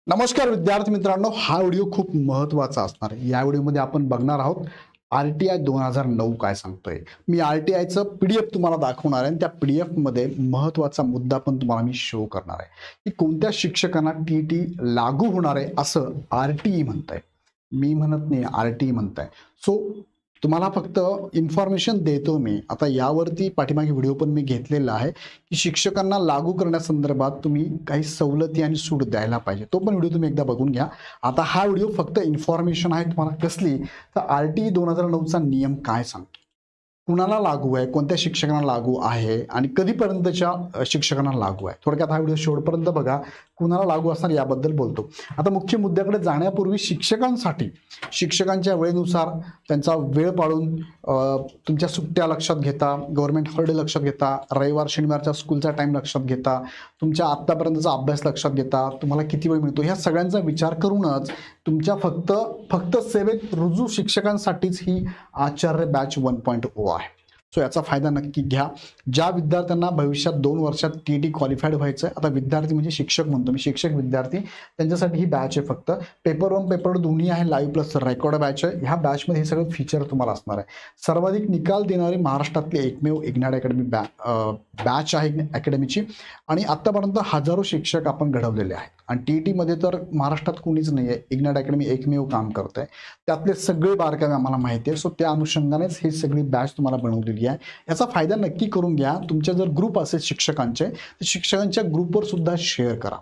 नमस्कार विद्यार्थी मित्रांनो, हा व्हिडिओ खूप महत्त्वाचा असणार आहे। या व्हिडिओमध्ये आपण बघणार आहोत आर-टी-आय 2009 काय सांगतोय। मी आर-टी-आयचं पीडीएफ तुम्हाला दाखवणार आहे आणि त्या पीडीएफमध्ये महत्त्वाचा मुद्दा पण तुम्हाला मी शो करणार आहे की कोणत्या शिक्षकांना टी-टी लागू होणार आहे असं आर-टी-ई म्हणतंय। मी म्हणत नाही, आर-टी-ई म्हणतंय। सो तुम्हाला फक्त इन्फॉर्मेशन देतो मी। आता यावरती पाठीमागे व्हिडिओ पण मी घेतलेला आहे की शिक्षकांना लागू करण्यासंदर्भात तुम्ही काही सवलती आणि सूट द्यायला पाहिजे। तो पण व्हिडिओ तुम्ही एकदा बघून घ्या। आता हा व्हिडिओ फक्त इन्फॉर्मेशन आहे तुम्हाला कसली, तर आर-टी-ई 2009 चा नियम काय सांगतो, कुणाला लागू आहे, कोणत्या शिक्षकांना लागू आहे आणि कधीपर्यंतच्या शिक्षकांना लागू आहे। थोडक्यात हा व्हिडिओ शेवटपर्यंत बघा, कुणाला लागू असणार याबद्दल बोलतो। आता मुख्य मुद्द्याकडे जाण्यापूर्वी शिक्षकांसाठी शिक्षकांच्या वेळेनुसार त्यांचा वेळ पाळून तुमच्या सुट्ट्या लक्षात घेता, गव्हर्नमेंट हॉलिडे लक्षात घेता, रविवार शनिवारच्या स्कूलचा टाइम लक्षात घेता, तुमच्या आत्तापर्यंतचा अभ्यास लक्षात घेता, तुम्हाला किती वेळ मिळतो, ह्या सगळ्यांचा विचार करूनच तुमच्या फक्त सेवेत रुजू शिक्षकांसाठीच ही आचार्य बॅच 1.0 आहे। सो याचा फायदा नक्की घ्या। ज्या विद्यार्थ्यांना भविष्यात 2 वर्षात टी-टी क्वालिफाईड व्हायचं आहे, आता विद्यार्थी म्हणजे शिक्षक म्हणतो मी, शिक्षक विद्यार्थी त्यांच्यासाठी ही बॅच आहे। फक्त पेपर 1 पेपर 2 दोन्ही आहे, लाईव्ह प्लस रेकॉर्ड बॅच आहे। ह्या बॅचमध्ये हे सगळं फीचर तुम्हाला असणार आहे। सर्वाधिक निकाल देणारी महाराष्ट्रातली एकमेव इग्नाइट अकॅडमी बॅच आहे अकॅडमीची आणि आतापर्यंत हजारो शिक्षक आपण घडवलेले आहेत आणि टी-टी मध्ये तर महाराष्ट्रात कोणीच नाही आहे, इग्नाइट अकॅडमी एकमेव काम करत आहे। त्यातले सगळे बारकावे आम्हाला माहिती आहे। सो त्या अनुषंगानेच ही सगळी बॅच तुम्हाला बनवलेली आहे। याचा फायदा नक्की करून घ्या। तुमच्या जर ग्रुप असेल शिक्षकांचे तर शिक्षकांच्या ग्रुपवर सुद्धा शेअर करा।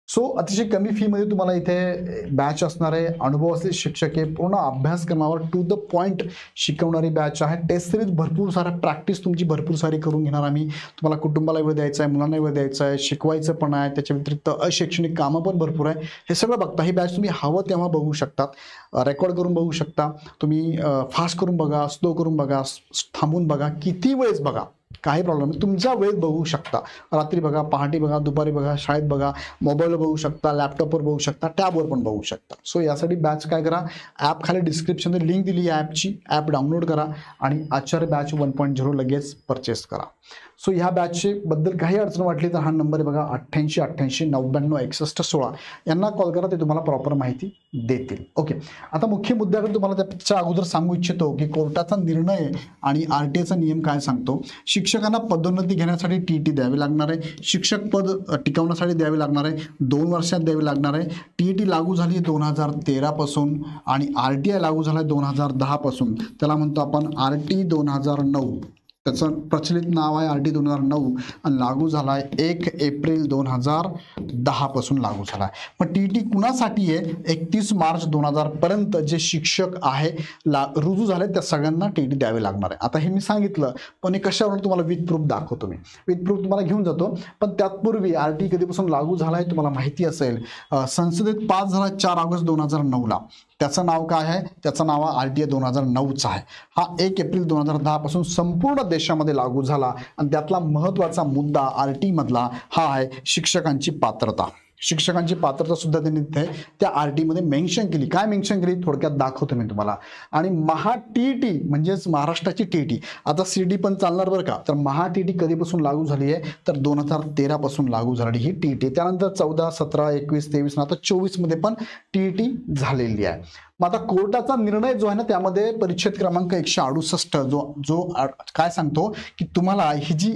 सो अतिशय कमी फी मध्ये तुम्हाला इथे बॅच असणार आहे। अनुभव असलेले शिक्षक आहे, पूर्ण अभ्यासक्रमावर टू द पॉइंट शिकवणारी बॅच आहे। टेस्ट सिरीज भरपूर सारा प्रॅक्टिस तुमची भरपूर सारी करून घेणार आम्ही। तुम्हाला कुटुंबाला वेळ द्यायचा आहे, मुलांना वेळ द्यायचा आहे, शिकवायचं पण आहे, त्याच्या व्यतिरिक्त अशैक्षणिक कामं पण भरपूर आहे। हे सगळं बघता ही बॅच तुम्ही हवं तेव्हा बघू शकतात, रेकॉर्ड करून बघू शकता तुम्ही, फास्ट करून बघा, स्लो करून बघा, थांबून बघा, किती वेळेस बघा, काही प्रॉब्लेम नाही। तुमचा वेळ बघू शकता, रात्री बघा, पहाटे बघा, दुपारी बघा, शाळेत बघा, मोबाईलवर बघू शकता, लॅपटॉपवर बघू शकता, टॅबवर पण बघू शकता। सो यासाठी बॅच काय करा, ॲप खाली डिस्क्रिप्शनमध्ये लिंक दिली आहे ॲपची, ॲप डाउनलोड करा आणि आचार्य बॅच 1.0 लगेच परचेस करा। सो ह्या बॅचची बद्दल काही अडचण वाटली तर हा नंबर आहे बघा, 8888 99 61 16, यांना कॉल करा, ते तुम्हाला प्रॉपर माहिती देतील। ओके, आता मुख्य मुद्द्याकडे तुम्हाला त्याच्या अगोदर सांगू इच्छितो की कोर्टाचा निर्णय आणि आर-टी-आयचा नियम काय सांगतो। शिक्षकांना पदोन्नती घेण्यासाठी टी-टी द्यावी लागणार आहे, शिक्षक पद टिकवण्यासाठी द्यावी लागणार आहे, 2 वर्षात द्यावी लागणार आहे। टी-टी लागू झाली 2013 पासून आणि आर-टी-आय लागू झाला 2010 पासून, त्याला म्हणतो आपण आर-टी 2009, त्याचं प्रचलित नाव आहे आर-टी 2009 आणि लागू झाला आहे 1 एप्रिल 2010 पासून लागू झाला आहे। मग टी-टी कुणासाठी आहे, 31 मार्च 2000 पर्यंत जे शिक्षक आहे रुजू झाले त्या सगळ्यांना टी-टी द्यावे लागणार आहे। आता हे मी सांगितलं, पण हे कशावरून तुम्हाला विथ प्रूफ दाखवतो मी, विथ प्रूफ तुम्हाला घेऊन जातो। पण त्यापूर्वी आर-टी कधीपासून लागू झाला आहे तुम्हाला माहिती असेल, संसदेत पास झाला 4 ऑगस्ट 2009 ला। त्याचं नाव काय आहे, त्याचं नाव आर-टी-आय 2009 आहे। हा 1 एप्रिल 2010 पासून संपूर्ण देशामध्ये लागू झाला आणि त्यातला महत्त्वाचा मुद्दा आर-टी मधला हा आहे शिक्षकांची पात्रता। शिक्षकांची पात्रता सुद्धा त्यांनी त्या आर-टी मध्ये मेन्शन केली। काय मेन्शन केली थोडक्यात दाखवतो मी तुम्हाला। आणि महा टी-टी म्हणजेच महाराष्ट्राची टी-टी, आता सी-टी पण चालणार बरं का। तर महा टी-टी कधीपासून लागू झाली आहे, तर 2013 पासून लागू झालेली ही टी-टी। त्यानंतर 14, 17, 21, 23 आता 24 मध्ये पण टी-टी झालेली आहे। मग आता कोर्टाचा निर्णय जो आहे ना, त्यामध्ये परिच्छेद क्रमांक 168 जो काय सांगतो की तुम्हाला ही जी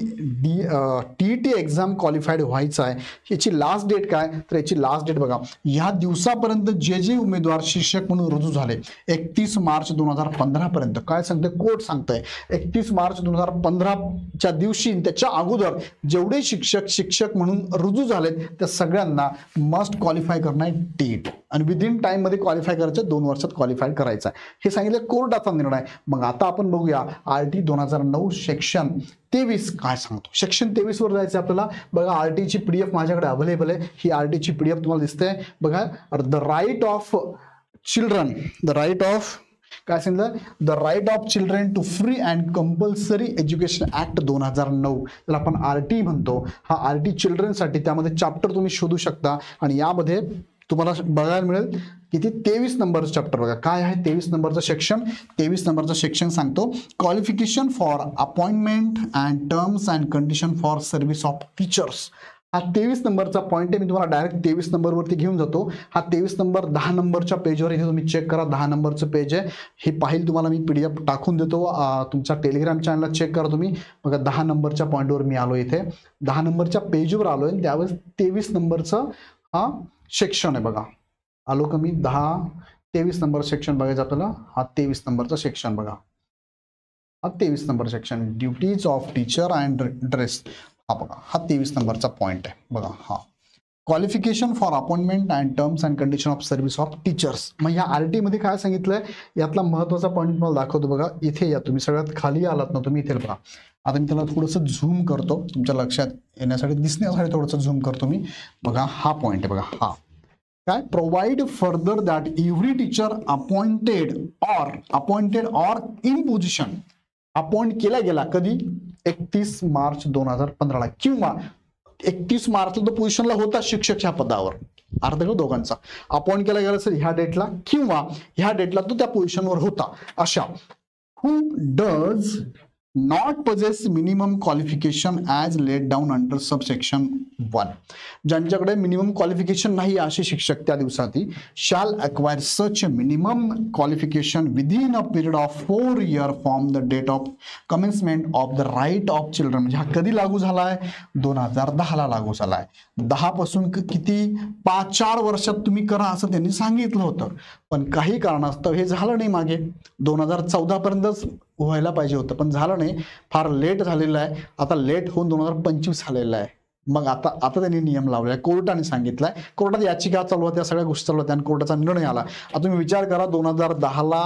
टी-टी एक्झाम क्वालिफाईड व्हायचं आहे, याची लास्ट डेट काय, तर याची लास्ट डेट बघा, या दिवसापर्यंत जे उमेदवार शिक्षक म्हणून रुजू झाले 31 मार्च 2015 पर्यंत, काय सांगते कोर्ट सांगतंय 31 मार्च 2015 च्या दिवशी त्याच्या अगोदर जेवढे शिक्षक म्हणून रुजू झालेत त्या सगळ्यांना मस्ट क्वालिफाय करणं आहे टी-टी आणि विदिन टाइम मध्ये क्वालिफाय करायचं, 2 वर्षात क्वालिफाय करायचं आहे, हे सांगितलं कोर्टाचा निर्णय। मग आता आपण बघूया आर-टी 2009 सेक्शन 23 काय सांगतो। सेक्शन 23 वर जायचं आपल्याला बघा। आर-टी ची पीडीएफ माझ्याकडे अवेलेबल आहे, ही आर-टी ची पीडीएफ तुम्हाला दिसते बघा। The right of children, the right of काय सांगितलं, the right of children to free and compulsory education act 2009, त्याला आपण आर-टी म्हणतो। हा आर-टी चिल्ड्रनसाठी, त्यामध्ये चॅप्टर तुम्ही शोधू शकता आणि यामध्ये तुम्हाला बघायला मिळेल किती 23 नंबरचं चॅप्टर बघा काय आहे। 23 नंबरचं सेक्शन, 23 नंबरचं सेक्शन सांगतो qualification for appointment and terms and condition for service of teachers. हा 23 नंबरचा पॉईंट आहे. मी तुम्हाला डायरेक्ट 23 नंबरवरती घेऊन जातो. हा 23 नंबर 10 नंबरच्या पेजवर इथे तुम्ही चेक करा. 10 नंबरचं पेज आहे. हे पाहिल तुम्हाला मी PDF टाकून देतो. तुमच्या टेलिग्राम चॅनलला चेक करा तुम्ही. बघा 10 नंबरच्या पॉईंटवर मी आलो. इथे 10 नंबरच्या पेजवर आलोय. त्यावेळेस 23 नंबरचं हा सेक्शन आहे. बघा आलो का मी. 23 नंबर सेक्शन बघायचं आपल्याला. हा 23 नंबरचा सेक्शन बघा. हा 23 number section duties of teacher and dress. हा बघा हा 23 नंबरचा पॉईंट आहे. बघा हा qualification for appointment and terms and condition of service of teachers. मग या RT मध्ये काय सांगितलंय यातला महत्वाचा पॉईंट मला दाखवतो. बघा इथे या तुम्ही सगळ्यात खाली आलात ना तुम्ही इथे बघा. आता मी त्याला थोडंसं झूम करतो तुमच्या लक्षात येण्यासाठी दिसण्यासाठी थोडंसं झूम करतो मी. बघा हा पॉईंट आहे. बघा हा काय provide further that every teacher appointed or in position appoint केला गेला कधी 31 मार्च 2015 किंवा 31 मार्चला तो पोझिशनला होता शिक्षक ह्या पदावर. अर्थ दोघांचा अपॉइंट केला गेला असेल ह्या डेटला किंवा ह्या डेटला तो त्या पोझिशनवर होता अशा. Who does not possess minimum qualification as laid down under subsection 1. ज्यांच्याकडे मिनिमम क्वालिफिकेशन नाही असे शिक्षक त्या दिवसाती shall acquire such minimum qualification within a period of 4 years from the date of commencement of the right of children. म्हणजे हा कधी लागू झालाय 2010ला लागू झालाय. 10 पासून किती 4 वर्षात तुम्ही करा असं त्यांनी सांगितलं होतं. पण काही कारणास्तव हे झालं नाही. मागे 2014 पर्यंतच व्हायला पाहिजे होतं पण झालं नाही. फार लेट झालेलं आहे. आता लेट होऊन 2025 झालेलं आहे. मग आता त्यांनी नियम लावलाय. कोर्टाने सांगितलाय. कोर्टात याचिका चालू होत्या सगळ्या गोष्टी चालू होत्या आणि कोर्टाचा निर्णय आला. आता तुम्ही विचार करा 2010ला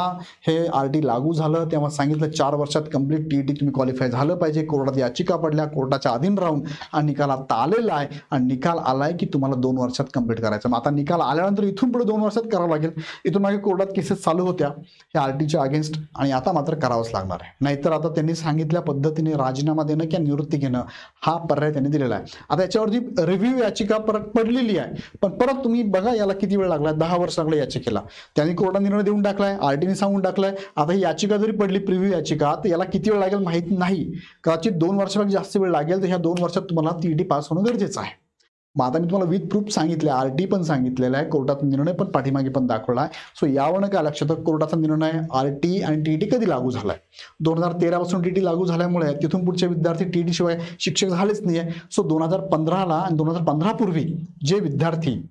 हे RT लागू झालं तेव्हा सांगितलं 4 वर्षात कंप्लीट TET तुम्ही क्वालिफाय झालं पाहिजे. कोर्टात याचिका पडल्या. कोर्टाच्या अधीन राहून आणि निकाल आता आलेला आहे आणि निकाल आलाय की तुम्हाला 2 वर्षात कंप्लीट करायचं. मग आता निकाल आल्यानंतर इथून पुढे 2 वर्षात करावं लागेल. इथून मागे कोर्टात केसेस चालू होत्या हे RTच्या अगेन्स्ट आणि आता मात्र करावंच लागणार आहे. नाहीतर आता त्यांनी सांगितल्या पद्धतीने राजीनामा देणं किंवा निवृत्ती घेणं हा पर्याय त्यांनी दिलेला आहे. आता याच्यावरती रिव्ह्यू याचिका परत पडलेली आहे पण परत तुम्ही बघा याला किती वेळ लागला. 10 वर्ष लागले याचिकेला. त्यांनी कोर्टाने निर्णय देऊन टाकलाय. RTने सांगून टाकलाय. आता ही याचिका जरी पडली प्रिव्ह्यू याचिका तर याला किती वेळ लागेल माहित नाही. कदाचित 2 वर्षापेक्षा जास्त वेळ लागेल. तर ह्या 2 वर्षात तुम्हाला TET पास होणं गरजेचं आहे. मग आता मी तुम्हाला विथ प्रूफ सांगितलं. RT पण सांगितलेलं आहे. कोर्टाचा निर्णय पण पाठीमागे पण दाखवला आहे. सो यावरून काय लक्षात कोर्टाचा निर्णय RT आणि TET कधी लागू झालाय 2013 पासून TET लागू झाल्यामुळे तिथून पुढचे विद्यार्थी TET शिवाय शिक्षक झालेच नाही आहे. सो 2015ला आणि 2015 पूर्वी जे विद्यार्थी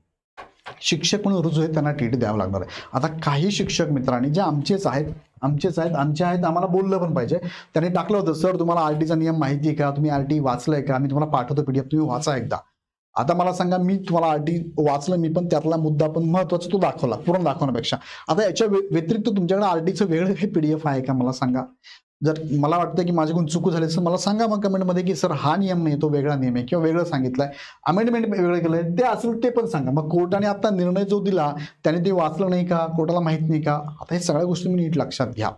शिक्षक म्हणून रुजू आहेत त्यांना TET द्यावं लागणार आहे. आता काही शिक्षक मित्रांनी जे आमचे आहेत आम्हाला बोललं पण पाहिजे. त्यांनी टाकलं होतं सर तुम्हाला RTचा नियम माहिती आहे का. तुम्ही RT वाचलंय का. मी तुम्हाला पाठवतो PDF तुम्ही वाचा एकदा. आता मला सांगा मी तुम्हाला RT वाचलं मी पण त्यातला मुद्दा पण महत्वाचा तो दाखवला पूर्ण दाखवण्यापेक्षा. आता याच्या व्यतिरिक्त तुमच्याकडे RTचं वेगळं काही PDF आहे का मला सांगा. जर मला वाटतं की माझ्याकडून चूक झाली तर मला सांगा मग कमेंटमध्ये की सर हा नियम नाही तो वेगळा नियम आहे किंवा वेगळं सांगितलंय अमेंडमेंट वेगळं केलंय ते असेल ते पण सांगा. मग कोर्टाने आता निर्णय जो दिला त्याने ते वाचलं नाही का कोर्टाला माहित नाही का. आता हे सगळ्या गोष्टी मी नीट लक्षात घ्या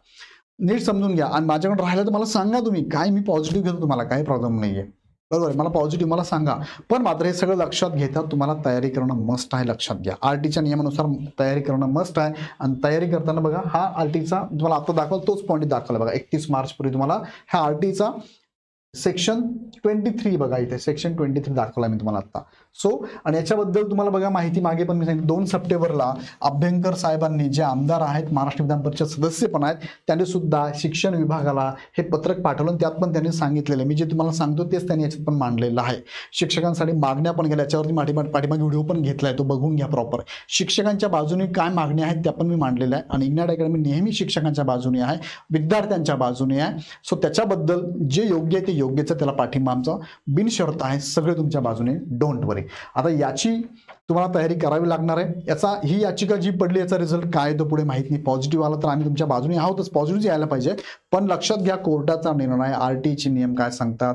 नीट समजून घ्या आणि माझ्याकडे राहिलं तर मला सांगा तुम्ही काय मी पॉझिटिव्ह घेतो तुम्हाला काही प्रॉब्लेम नाहीये. बरोबर मला पॉझिटिव्ह मला सांगा. पण मात्र हे सगळं लक्षात घेता तुम्हाला तयारी करणं मस्ट आहे. लक्षात घ्या RTच्या नियमानुसार तयारी करणं मस्ट आहे आणि तयारी करताना बघा हा RTचा तुम्हाला आता दाखवला तोच पॉईंट दाखवला बघा 31 मार्च पूर्वी तुम्हाला हा RTचा सेक्शन 23 बघा इथे सेक्शन 23 दाखवला मी तुम्हाला आता. सो आणि याच्याबद्दल तुम्हाला बघा माहिती मागे पण मी सांगितलं 2 सप्टेंबरला अभ्यंकर साहेबांनी जे आमदार आहेत महाराष्ट्र विधान परिषद सदस्य पण आहेत त्यांनी सुद्धा शिक्षण विभागाला हे पत्रक पाठवलं. त्यात पण त्यांनी सांगितलेलं मी जे तुम्हाला सांगतो तेच त्यांनी याच्यात पण मांडलेलं आहे. शिक्षकांसाठी मागण्या पण केल्या याच्यावरती पाठीमागे व्हिडिओ पण घेतलाय तो बघून घ्या प्रॉपर. शिक्षकांच्या बाजूने काय मागण्या आहेत त्या पण मी मांडलेल्या आहे आणि इग्नाइट अकॅडमी नेहमी शिक्षकांच्या बाजूने आहे विद्यार्थ्यांच्या बाजूने आहे. सो त्याच्याबद्दल जे योग्य आहे ते योग्यच त्याला पाठिंबा आमचा बिनशर्त आहे सगळे तुमच्या बाजूने डोंट वरी. आता याची तुम्हाला तयारी करावी लागणार आहे. ही याचिका जी पडली याचा रिझल्ट काय तो पुढे माहित नाही. पॉझिटिव्ह आला तर आम्ही तुमच्या बाजूने आहोतच पॉझिटिव्ह यायला पाहिजे. पण लक्षात घ्या कोर्टाचा निर्णय RTचे नियम काय सांगतात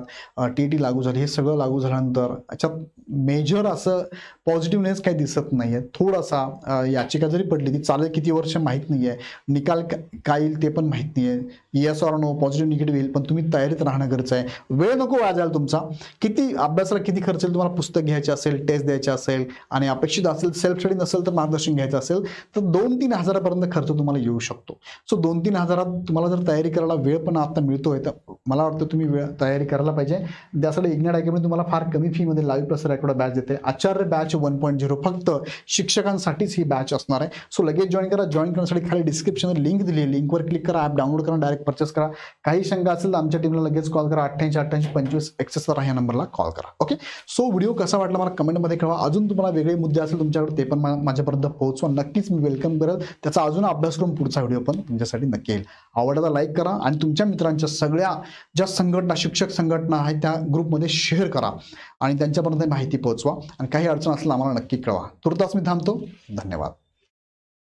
TET लागू झाली हे सगळं लागू झाल्यानंतर याच्यात मेजर असं पॉझिटिव्हनेस काही दिसत नाहीये. थोडासा याचिका जरी पडली ती चालेल किती वर्ष माहित नाहीये. निकाल काय येईल ते पण माहित नाहीये. Yes or no positive negative येईल पण तुम्ही तयारीत राहणं गरजेचं आहे. वेळ नको वाया जायला तुमचा. किती अभ्यासाला किती खर्च येईल तुम्हाला पुस्तक घ्यायचे असेल टेस्ट द्यायचे असेल आणि आणि अपेक्षित असेल, सेल्फ स्टडी नसेल तर मार्गदर्शन घ्यायचं असेल तर 2-3 हजारापर्यंत खर्च तुम्हाला येऊ शकतो. सो 2-3 हजारात तुम्हाला जर तयारी करायला वेळ पण आता मिळतोय तर मला वाटतं तुम्ही तयारी करायला पाहिजे. त्यासाठी इग्नाइट अकॅडमी तुम्हाला फार कमी फीमध्ये लाईव्ह प्लस रेकॉर्ड बॅच देते. आचार्य बॅच 1.0 फक्त शिक्षकांसाठीच ही बॅच असणार आहे. सो लगेच जॉईन करा. जॉईन करण्यासाठी खाली डिस्क्रिप्शनमध्ये लिंक दिली आहे, लिंकवर क्लिक करा, ॲप डाउनलोड करा, डायरेक्ट परचेस करा. काही शंका असेल तर आमच्या टीमला लगेच कॉल करा. 88-88-25 एक्सेस करा, ह्या नंबरला कॉल करा. ओके. सो व्हिडिओ कसा वाटला मला कमेंटमध्ये कळवा. अजून तुम्हाला वेगळे मुद्दे असेल तुमच्याकडे ते पण माझ्यापर्यंत पोहोचवा. नक्कीच मी वेलकम करेल. त्याचा अजून अभ्यास करून पुढचा व्हिडिओ पण तुमच्यासाठी नक्की येईल. आवडला लाईक करा आणि तुमच्या मित्रांच्या सगळ्या ज्या संघटना, शिक्षक संघटना आहेत त्या ग्रुपमध्ये शेअर करा आणि त्यांच्यापर्यंत माहिती पोहोचवा. आणि काही अडचण असेल आम्हाला नक्की कळवा. तुर्तास मी थांबतो. धन्यवाद.